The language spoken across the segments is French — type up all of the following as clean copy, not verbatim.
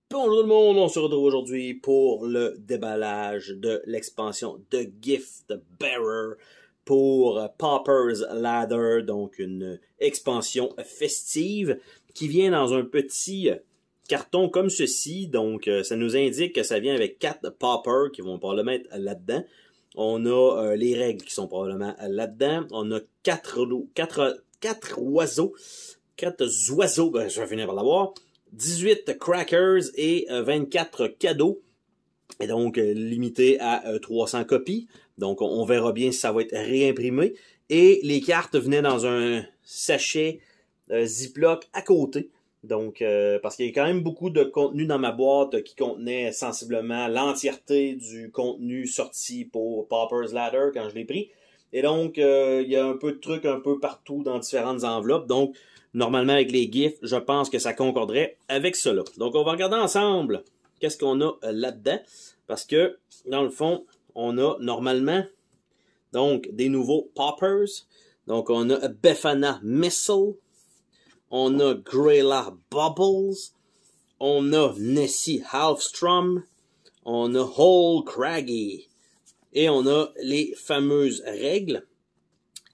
Bonjour tout le monde, on se retrouve aujourd'hui pour le déballage de l'expansion de Gift Bearer pour Pauper's Ladder, donc une expansion festive qui vient dans un petit carton comme ceci. Donc ça nous indique que ça vient avec 4 Paupers qui vont probablement être là-dedans. On a les règles qui sont probablement là-dedans. On a 4 oiseaux, je vais finir par l'avoir. 18 crackers et 24 cadeaux. Et donc, limité à 300 copies. Donc, on verra bien si ça va être réimprimé. Et les cartes venaient dans un sachet Ziploc à côté. Donc, parce qu'il y a quand même beaucoup de contenu dans ma boîte qui contenait sensiblement l'entièreté du contenu sorti pour Pauper's Ladder quand je l'ai pris. Et donc, il y a un peu de trucs un peu partout dans différentes enveloppes. Donc, normalement, avec les GIFs, je pense que ça concorderait avec cela. Donc, on va regarder ensemble qu'est-ce qu'on a là-dedans. Parce que, dans le fond, on a normalement donc des nouveaux Paupers. Donc, on a Befana Missile. On a Grayla Bubbles. On a Nessie Halfstrom. On a Hole Craggy. Et on a les fameuses règles.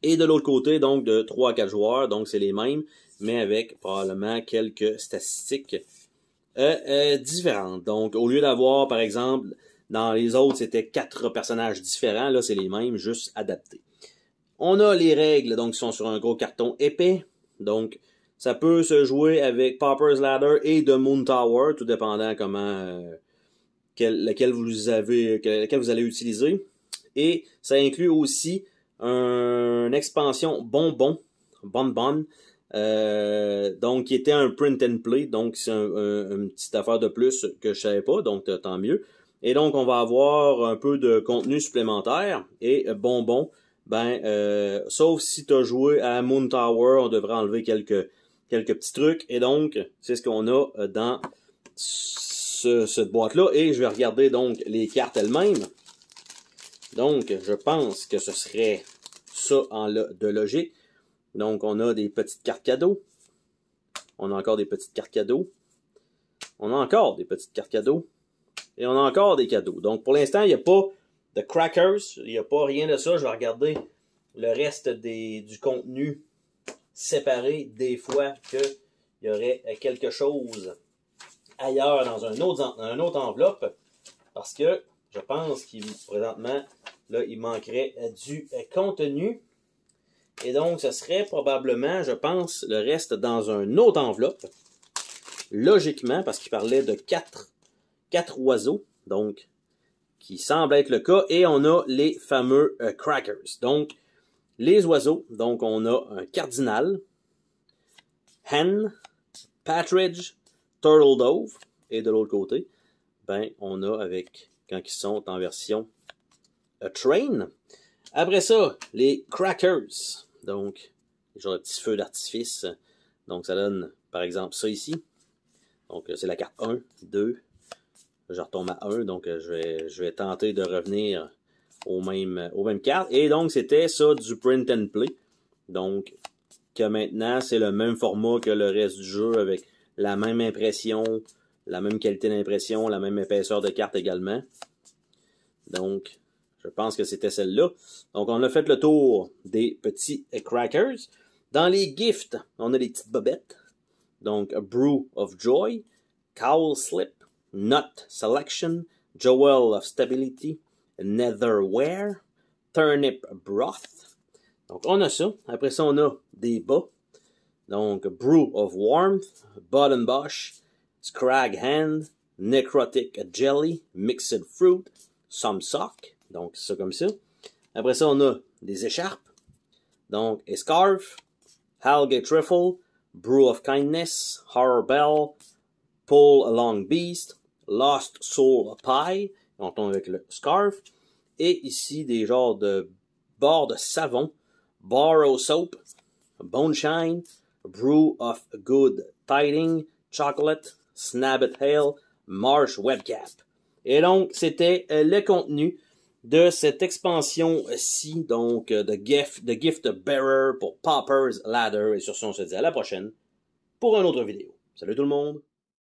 Et de l'autre côté, donc, de 3 à 4 joueurs. Donc, c'est les mêmes, mais avec probablement quelques statistiques différentes. Donc, au lieu d'avoir, par exemple, dans les autres, c'était 4 personnages différents. Là, c'est les mêmes, juste adaptés. On a les règles, donc, qui sont sur un gros carton épais. Donc, ça peut se jouer avec Pauper's Ladder et The Moon Tower, tout dépendant comment, lequel vous allez utiliser. Et ça inclut aussi une expansion bonbon, donc qui était un print and play, donc c'est une petite affaire de plus que je savais pas, donc tant mieux. Et donc on va avoir un peu de contenu supplémentaire et bonbon, sauf si tu as joué à Moon Tower, on devrait enlever quelques petits trucs. Et donc c'est ce qu'on a dans cette boîte-là. Et je vais regarder donc les cartes elles-mêmes. Donc, je pense que ce serait ça de logique. Donc, on a des petites cartes cadeaux. On a encore des petites cartes cadeaux. On a encore des petites cartes cadeaux. Et on a encore des cadeaux. Donc, pour l'instant, il n'y a pas de crackers. Il n'y a pas rien de ça. Je vais regarder le reste du contenu séparé. Des fois qu'il y aurait quelque chose ailleurs dans un autre enveloppe. Parce que je pense qu'il présentement, là, il manquerait du contenu. Et donc, ce serait probablement, je pense, le reste dans une autre enveloppe. Logiquement, parce qu'il parlait de 4 oiseaux, donc, qui semble être le cas. Et on a les fameux crackers. Donc, les oiseaux, donc on a un cardinal, hen, partridge, turtle dove. Et de l'autre côté, on a avec... quand ils sont en version train. Après ça, les crackers. Donc, genre de petits feux d'artifice. Donc, ça donne, par exemple, ça ici. Donc, c'est la carte 1, 2. Je retombe à 1. Donc, je vais tenter de revenir aux mêmes cartes. Et donc, c'était ça du print and play. Donc, que maintenant, c'est le même format que le reste du jeu avec la même impression, la même qualité d'impression, la même épaisseur de carte également. Donc, je pense que c'était celle-là. Donc, on a fait le tour des petits crackers. Dans les gifts, on a des petites bobettes. Donc, Brew of Joy, Cowl Slip, Nut Selection, Jewel of Stability, Netherware, Turnip Broth. Donc, on a ça. Après ça, on a des bas. Donc, Brew of Warmth, Button Bosch, Scrag Hand, Necrotic Jelly, Mixed Fruit, Some Sock, donc ça comme ça. Après ça, on a des écharpes, donc a Scarf, Algae Trifle, Brew of Kindness, Horror Bell, Pull Along Beast, Lost Soul Pie, on tombe avec le Scarf, et ici des genres de bords de savon, Borrow Soap, Bone Shine, Brew of Good Tiding, Chocolate, Snabbit Hail, Marsh Webcap. Et donc, c'était le contenu de cette expansion-ci, donc de Gift Bearer pour Pauper's Ladder. Et sur ce, on se dit à la prochaine pour une autre vidéo. Salut tout le monde!